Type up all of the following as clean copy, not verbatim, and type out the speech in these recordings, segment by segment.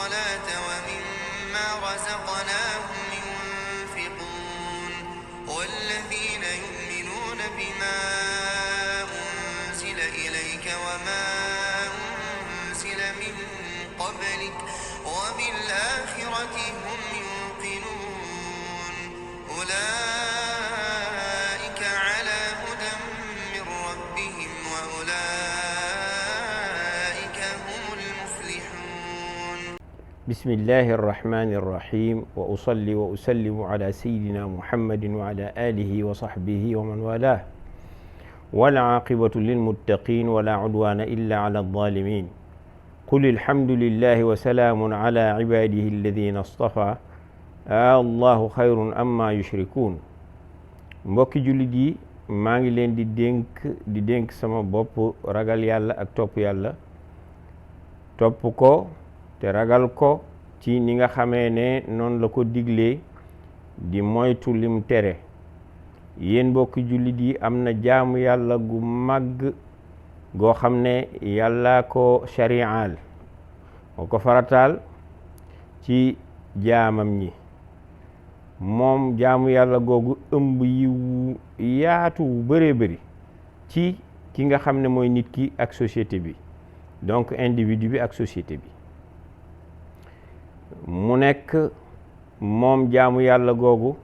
الصلاة ومما رزقناهم ينفقون والذين يؤمنون بما أنزل إليك وما أنزل من قبلك وبالآخرة هم يوقنون أولئك على هدى من ربهم وأولئك هم المفلحون. بسم الله الرحمن الرحيم وأصلي وأسلم على سيدنا محمد وعلى آله وصحبه ومن والاه والعاقبة للمتقين ولا عدوان إلا على الظالمين قل الحمد لله وسلام على عباده الذين اصطفى الله خير أما يشركون. mbokki jullit yi maa ngi leen di dénk sama bopp ragal yàlla ak topp yàlla, topp ko te ragal ko ci ni nga xamee ne noonu la ko diglee, di moytu lim tere. yéen mbokki jullit yi am na jaamu yàlla gu màgg goo xam ne yàlla ko shari'al moo ko farataal ci jaamam ñi. moom jaamu yàlla googu ëmb yiwu yaatu bëree bëri ci ki nga xam ne mooy nit ki ak société bi, donc individu bi ak société bi. mu nekk moom jaamu yàlla googu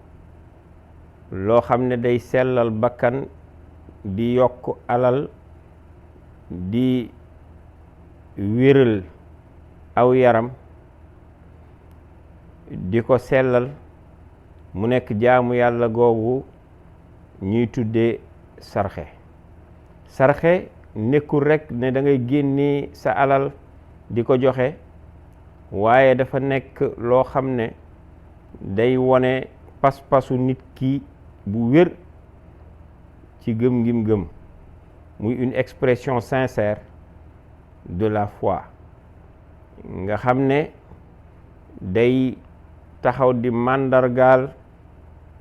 loo xam ne day sellal bakkan, di yokk alal, di wéral aw yaram, di ko sellal. mu nekk jaamu yàlla googu ñuy tuddee sarxe nekkul rekk ne da ngay génnee sa alal di ko joxe, waaye dafa nekk loo xam ne day wone pas-pasu nit ki bu wér ci gëm ngim gëm, muy une expression sincère de la foi nga xam ne day taxaw di màndargaal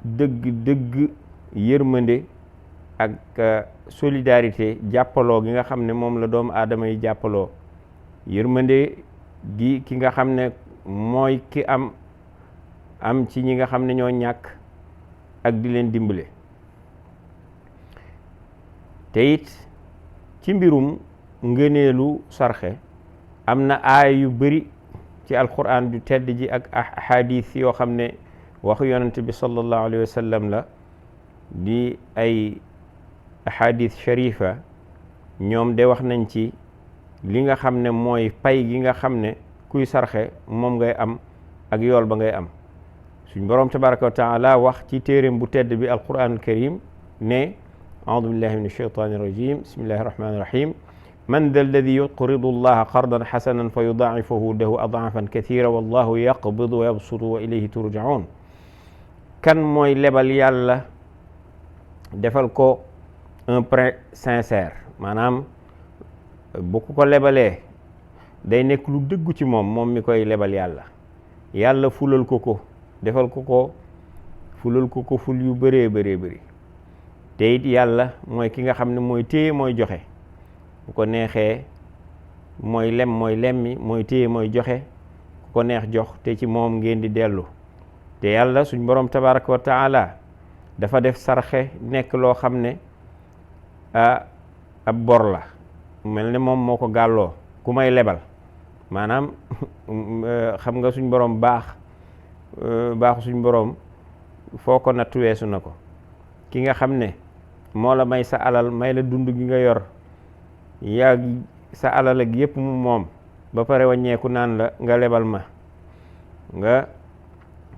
dëgg yërmande ak solidarité, jàppaloo gi nga xam ne moom la doomu aadama yi jàppaloo. yërmande gi ki nga xam ne mooy ki am ci ñi nga xam ne ñoo ñàkk ak di leen dimbale. te it ci mbirum ngëneelu sarxe am na aaya yu bari ci alquran ju tedd ji ak ahadis yoo xam ne waxu yonent bi sallallahu alayhi wa sallam la, di ay ahadis sharifa. ñoom de wax nañ ci li nga xam ne mooy pay gi nga xam ne kuy sarxe moom ngay am ak yool ba ngay am. suñ boroom tabaraka wa taala wax ci téeréem bu tedd bi alquranul karim ne a'udhu billahi minash shaytanir rajim bismillahir rahmanir rahim man dha alladi yuqridu allaha qardan hasanan fa yudaa'ifahu lahu ad'afan kathira wallahu yaqbidu wa yabsutu wa ilayhi turja'un. kan mooy lebal yàlla defal ko un prêt sincère, maanaam bu ko lebalee day nekk lu dëggu ci moom mi koy lebal yàlla fulal ko defal ko fulal ko ful yu bëree bëri. te it yàlla mooy ki nga xam ne mooy téye mooy joxe, bu ko neexee mooy lemmi mooy téye mooy joxe, ku ko neex jox, te ci moom ngeen di dellu. te yàlla suñ borom tabaraka wa taala dafa def sarxe nekk loo xam ne ab bor la, mel ne moom moo ko gàlloo ku may lebal. maanaam xam nga suñ borom baaxu suñ borom foo ko natt weesu na ko. ki nga xam ne moo la may sa alal, may la dund gi nga yor, yaa sa alal ak yépp mu moom, ba pare wàññeeku naan la nga lebal ma, nga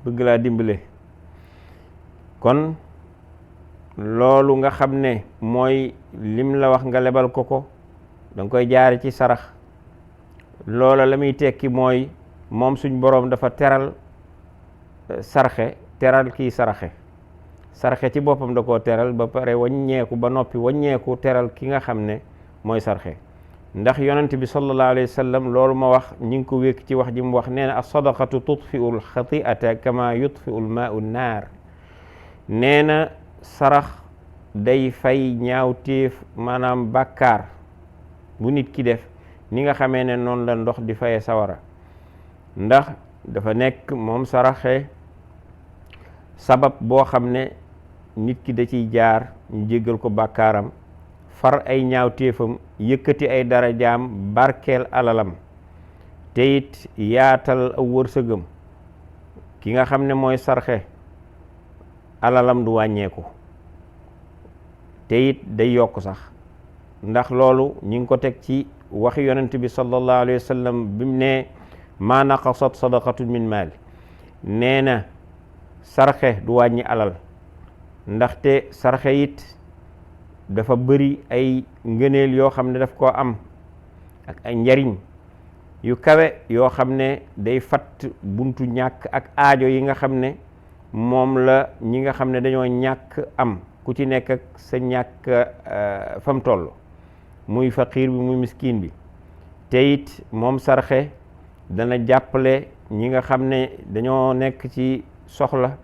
bëgg laa dimbale. kon loolu nga xam ne mooy lim la wax nga lebal ko danga koy jaare ci sarax. loola la muy tekki mooy moom suñ boroom dafa teral sarxe, teral kii sarxe ci boppam da koo teral ba pare wàññeeku ba noppi wàññeeku teral ki nga xam ne mooy sarxe. ndax yonent bi sallallahu alayhi wa sallam loolu ma wax ñi ngi ko wékk ci wax ji mu wax nee na as-sadaqatu tutfi'u al-xati'ata kama yutfi'u al-maa'u an-naar. nee na sarax day fay ñaawteef, maanaam bàkkaar bu nit ki def, ni nga xamee ne noonu la ndox di faye sawara. ndax dafa nekk moom saraxe sabab boo xam ne nit ki da ciy jaar ñu jéggal ko bàkkaaram, far ay ñaawteefam, yëkkati ay darajaam, barkeel alalam, te it yaatal aw wërsëgam. ki nga xam ne mooy sarxe alalam du wàññeeku, te it day yokk sax, ndax loolu ñi ngi ko teg ci waxi yonent bi sallallahu alayhi wa sallam bi mu ne maa naqasat sadaqatun min maali, nee na sarxe du wàññi alal, ndaxte sarxe it dafa bëri ay ngëneel yoo xam ne daf koo am ak ay njariñ yu kawe yoo xam ne day fatt buntu ñàkk ak aajo yi nga xam ne moom la ñi nga xam ne dañoo ñàkk am, ku ci nekk ak sa ñàkk fam toll, muy faqiir bi muy miskin bi. te it moom sarxe dana jàppale ñi nga xam ne dañoo nekk ci soxla,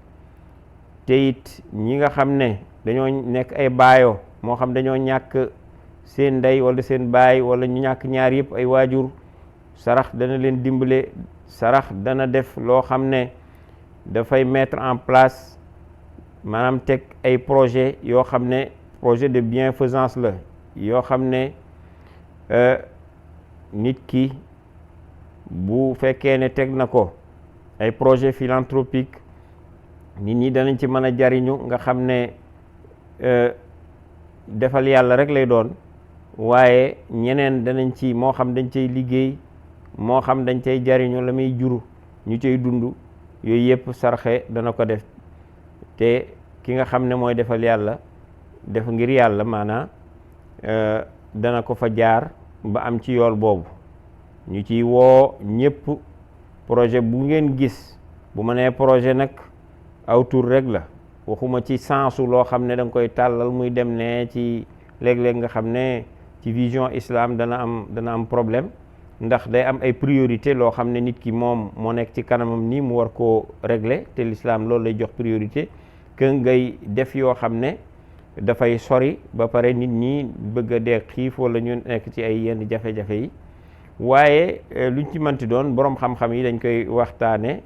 te it ñi nga xam ne dañoo nekk ay baayoo, moo xam dañoo ñàkk seen ndey wala seen baay wala ñu ñàkk ñaar yëpp ay waajur, sarax dana leen dimbale. sarax dana def loo xam ne dafay mettre en place, maanaam teg ay projet yoo xam ne projet de bienfaisance la, yoo xam ne nit ki bu fekkee ne teg na ko ay projet philanthropique, nit ñi danañ ci mën a jariñu, nga xam ne defal yàlla rek lay doon, waaye ñeneen danañ ci, moo xam dañ cay liggéey, moo xam dañ cay jariñu, la muy juru ñu cay dund, yooyu yëpp sarxe dana ko def. te ki nga xam ne mooy defal yàlla, def ngir yàlla maanaa dana ko fa jaar ba am ci yool boobu. ñu ciy woo ñëpp, projet bu ngeen gis, bu ma nee projet nag aw tur rek la, waxuma ci sensu loo xam ne da nga koy tàllal muy dem ne ci, léeg-léeg nga xam ne ci vision islam dana am problème, ndax day am ay priorité loo xam ne nit ki moom moo nekk ci kanamam nii mu war koo régler, te l'islam loolu lay jox priorité, que ngay def yoo xam ne dafay sori ba pare nit ñi bëgg a dee xiif wala ñu nekk ci ay yenn jafe-jafe yi. waaye luñ ci mënti doon boroom xam-xam yi dañ koy waxtaane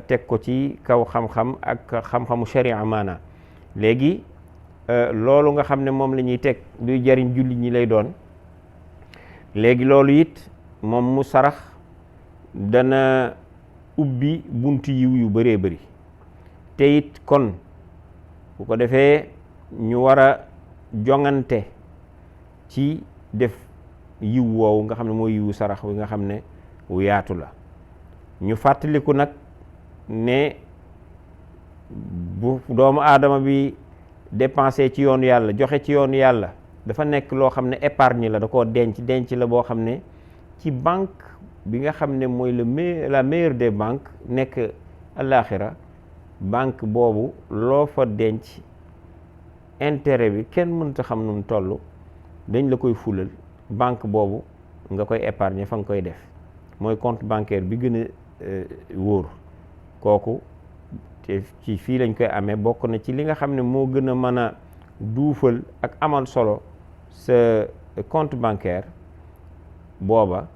teg ko ci kaw xam-xam ak xam-xamu sharia maana. léegi loolu nga xam ne moom la ñuy teg luy jariñ jullit ñi lay doon, léegi loolu it moom mu sarax dana ubbi buntu yiw yu bëree bëri. te it kon bu ko defee ñu war a jongante ci def yiw woowu nga xam ne mooy yiwu sarax wi nga xam ne wu yaatu la. ñu fàttaliku nag ne bu doomu aadama bi dépensé ci yoonu yàlla, joxe ci yoonu yàlla, dafa nekk loo xam ne épargne la, da koo denc la boo xam ne ci banque bi nga xam ne mooy la meilleure des banques nekk àllaaxira, banque boobu loo fa denc intérêt bi kenn mënta xam nu mu toll, dañ la koy fulal. banque boobu nga koy épargner fa nga koy def, mooy compte bancaire bi gën a wóor. kooku te ci fii lañ koy amee, bokk na ci li nga xam ne moo gën a mën a duufal ak amal solo sa compte bancaire booba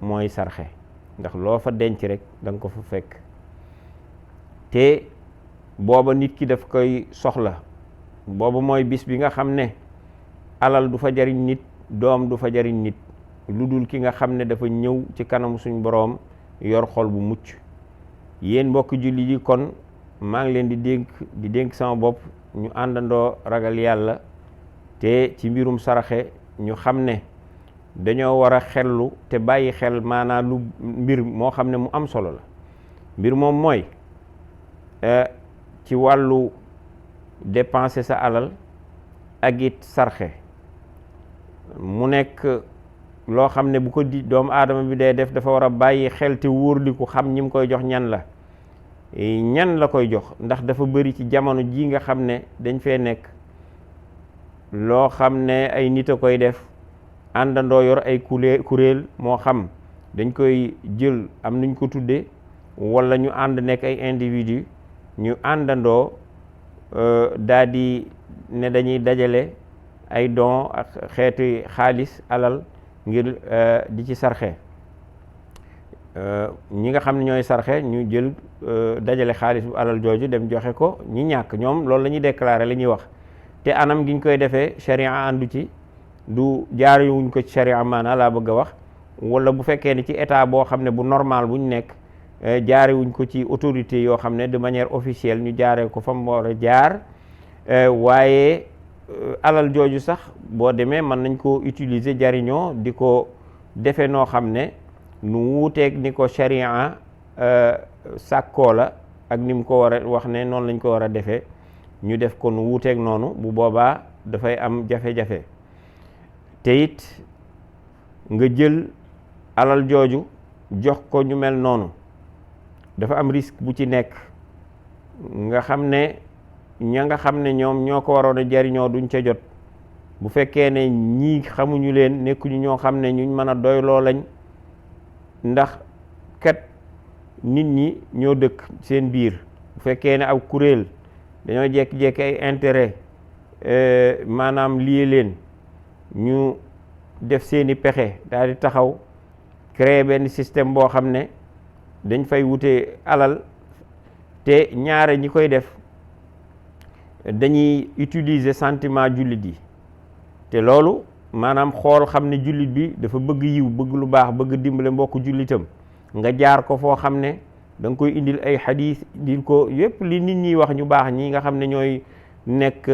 mooy sarxe, ndax loo fa denc rek da nga ko fa fekk. te booba nit ki daf koy soxla, booba mooy bis bi nga xam ne alal du fa jariñ nit, doom du fa jariñ nit, lu dul ki nga xam ne dafa ñëw ci kanamu suñ boroom yor xol bu mucc. yéen mbokk julli yi, kon maa ngi leen di dénk sama bopp ñu àndandoo ragal yàlla, te ci mbirum saraxe ñu xam ne dañoo war a xellu te bàyyi xel maanaa lu mbir moo xam ne mu am solo la. mbir moom mooy ci wàllu dépenser sa alal ak it sarxe, mu nekk loo xam ne bu ko doomu aadama bi dee def dafa war a bàyyi xel te wóor li ku xam ñi mu koy jox ñan la koy jox. ndax dafa bëri ci jamono ji nga xam ne dañ fee nekk loo xam ne ay nit a koy def, àndandoo yor ay kuréel, moo xam dañ koy jël am nuñ ko tuddee, wala ñu ànd nekk ay individu, ñu àndandoo daal di ne dañuy dajale ay don ak xeeti xaalis, alal, ngir di ci sarxe. ñi nga xam ne ñooy sarxe ñu jël dajale xaalis bu alal jooju dem joxe ko ñi ñàkk, ñoom loolu la ñuy déclarer li ñuy wax. te anam gi ñu koy defee sharia àndu ci, du jaarewuñ ko ci sharia maanaa laa bëgg a wax, wala bu fekkee ne ci état boo xam ne bu normal bu ñu nekk jaarewuñ ko ci autorité yoo xam ne de manière officielle ñu jaaree ko fa mu war a jaar. waaye alal jooju sax boo demee mën nañ koo utiliser jariñoo di ko defee noo xam ne nu wuuteeg ni ko sharia sàkkoo la ak ni mu ko war a wax ne noonu lañ ko war a defee, ñu def ko nu wuuteeg noonu, bu boobaa dafay am jafe-jafe. te it nga jël alal jooju jox ko ñu mel noonu dafa am risque bu ci nekk, nga xam ne ña nga xam ne ñoom ñoo ko waroon a jariñoo duñ ca jot. bu fekkee ne ñii xamuñu leen, nekkuñu ñoo xam ne ñu mën a doyloo lañ, ndax kat nit ñi ñoo dëkk seen biir. bu fekkee ne aw kuréel dañoo jekki-jekki ay intérêt maanaam lié leen, ñu def seeni pexe daal di taxaw créer benn système boo xam ne dañ fay wute alal, te ñaare ñi koy def dañuy utiliser sentiment jullit yi. te loolu maanaam xool xam ne jullit bi dafa bëgg yiw, bëgg lu baax, bëgg dimbale mbokk jullitam, nga jaar ko foo xam ne da nga koy indil ay xadiis, indil ko yépp li nit ñi wax ñu baax ñi nga xam ne ñooy nekk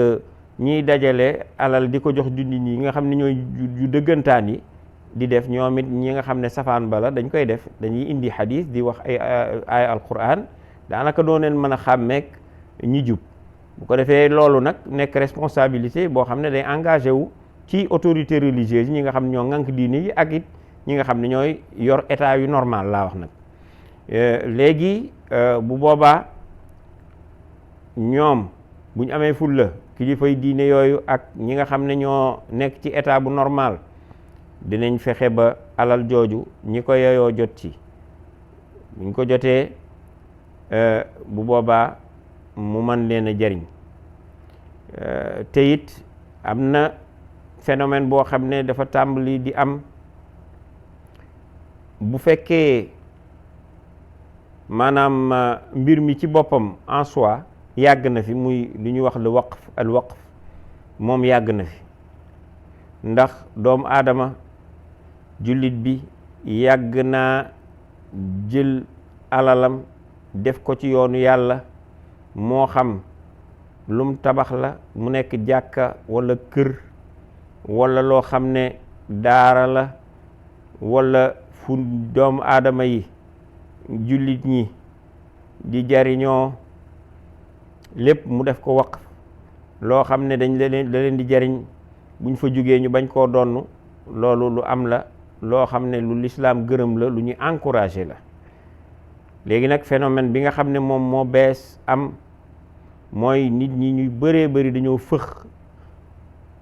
ñiy dajale alal di ko jox jullit ñi nga xam ne ñooy yu dëggantaan yi di def, ñoom it ñi nga xam ne safaan bala dañ koy def, dañuy indi xadiis di wax ay alquran, daanaka doo leen mën a xàmmeek ñi jub. bu ko defee loolu nag nekk responsabilité boo xam ne day engagé wu ci autorité religieuse yi ñi nga xam ne ñoo ŋànk diine yi, ak it ñi nga xam ne ñooy yor état yu normal laa wax nag. léegi bu boobaa ñoom bu ñu amee fulla, kilifay diine yooyu ak ñi nga xam ne ñoo nekk ci état bu normal, dinañ fexe ba alal jooju ñi ko yeyoo jot ci. buñ ko jotee bu boobaa mu mën leen a jariñ. te it am na phénomène boo xam ne dafa tàmbali di am. bu fekkee maanaam mbir mi ci boppam en soi yàgg na fi, muy lu ñuy wax le waqf al waqf, moom yàgg na fi, ndax doomu aadama jullit bi yàgg naa jël alalam def ko ci yoonu yàlla, moo xam lum tabax la mu nekk jàkka walla kër, walla loo xam ne daara la, walla fu doomu aadama yi jullit ñi di jariñoo, lépp mu def ko waqf, loo xam ne dañ leen di jariñ buñ fa jógee ñu bañ koo donn. loolu lu am la, loo xam ne lu lislaam gërëm la, lu ñuy encouragé la. léegi nag phénomène bi nga xam ne moom moo bees am mooy nit ñi ñuy bëree bëri dañoo fëx,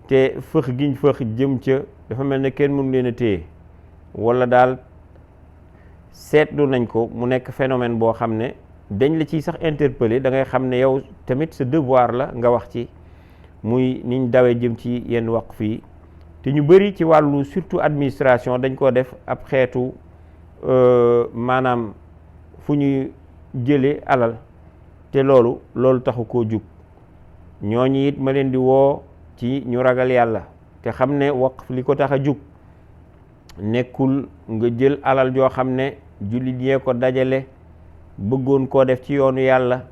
te fëx giñ fëx jëm ca dafa mel ne kenn mënu leen a téye, walla daal seetlu nañ ko mu nekk phénomène boo xam ne dañ la ciy sax interpeller, da ngay xam ne yow tamit sa devoir la nga wax ci, muy niñ dawee jëm ci yenn waqf yi. te ñu bëri ci wàllu surtout administration dañ koo def ab xeetu maanaam fu ñuy jëlee alal, te loolu taxu koo jug. ñooñu it ma leen di woo ci ñu ragal yàlla, te xam ne waqf li ko tax a jug nekkul nga jël alal joo xam ne jullit yee ko dajale bëggoon koo def ci yoonu yàlla,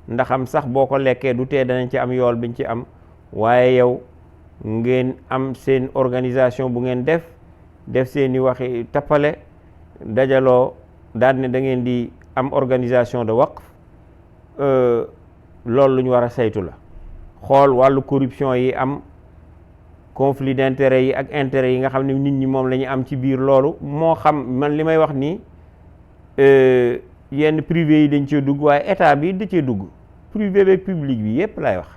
ndaxam sax boo ko lekkee du tee danañ ci am yool biñ ci am, waaye yow ngeen am seen organisation bu ngeen def seeni waxi tappale dajaloo daal ne da ngeen di am organisation de waqf. loolu lu ñu war a saytu la, xool wàllu corruption yi am, conflit d'intérêt yi ak intérêt yi nga xam ne nit ñi moom la ñu am ci biir loolu. moo xam man li may wax nii yenn privé yi dañ cee dugg, waaye état bi da cee dugg, privé beeg public bi yépp lay wax,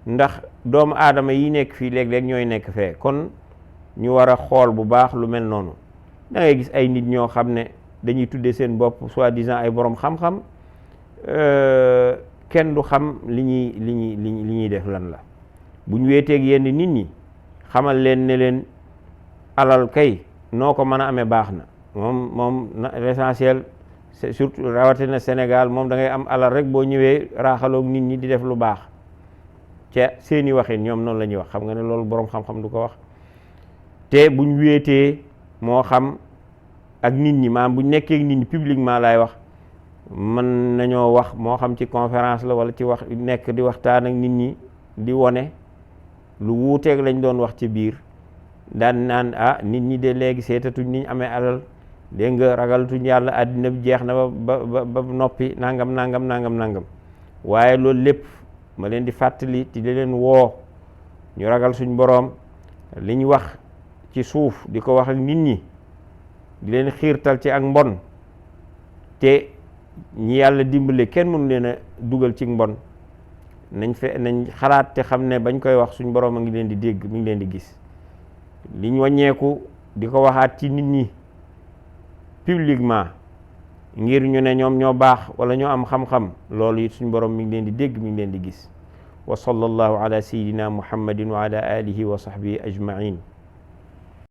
ndax doomu aadama yi nekk fii léeg-léeg ñooy nekk fee. kon ñu war a xool bu baax lu mel noonu. da ngay gis ay nit ñoo xam ne dañuy tuddee seen bopp soi-disant ay borom xam-xam, kenn du xam li ñuy def lan la. bu ñu weeteeg yenn nit ñi xamal leen ne leen alal kay noo ko mën a amee baax na, moom l'essentiel surtout rawatina Sénégal moom da ngay am alal rek boo ñëwee raaxaloog nit ñi di def lu baax ca seeni waxin ñoom noonu la ñuy wax. xam nga ne loolu boroom xam-xam du ko wax. te buñ wéetee moo xam ak nit ñi maanaam buñ nekkee ak nit ñi publiquement laay wax, mën nañoo wax moo xam ci conférence la wala ci wax nekk di waxtaan ak nit ñi di wone lu wuuteeg lañ doon wax ci biir, daan naan nit ñi de léegi seetatuñ niñ amee alal, dégg nga ragalatuñ yàlla, àddina bi jeex na ba noppi nangam. waaye loolu lépp ma leen di fàttali di leen woo ñu ragal suñ boroom, liñ wax ci suuf di ko wax ak nit ñi, di leen xiirtal ci ak mbon, te ñi yàlla dimbale kenn mënu leen a dugal ci mbon. nañ xalaat te xam ne bañ koy wax suñ boroom a ngi leen di dégg, mi ngi leen di gis. liñ wàññeeku di ko waxaat ci nit ñi publiquement ngir ñu ne ñoom ñoo baax wala ñoo am xam-xam, loolu it suñ boroom mi ngi leen di dégg, mi ngi leen di gis. wa sallallahu ala sayyidina muhammadin wa ala alihi wa sahbihi ajmain.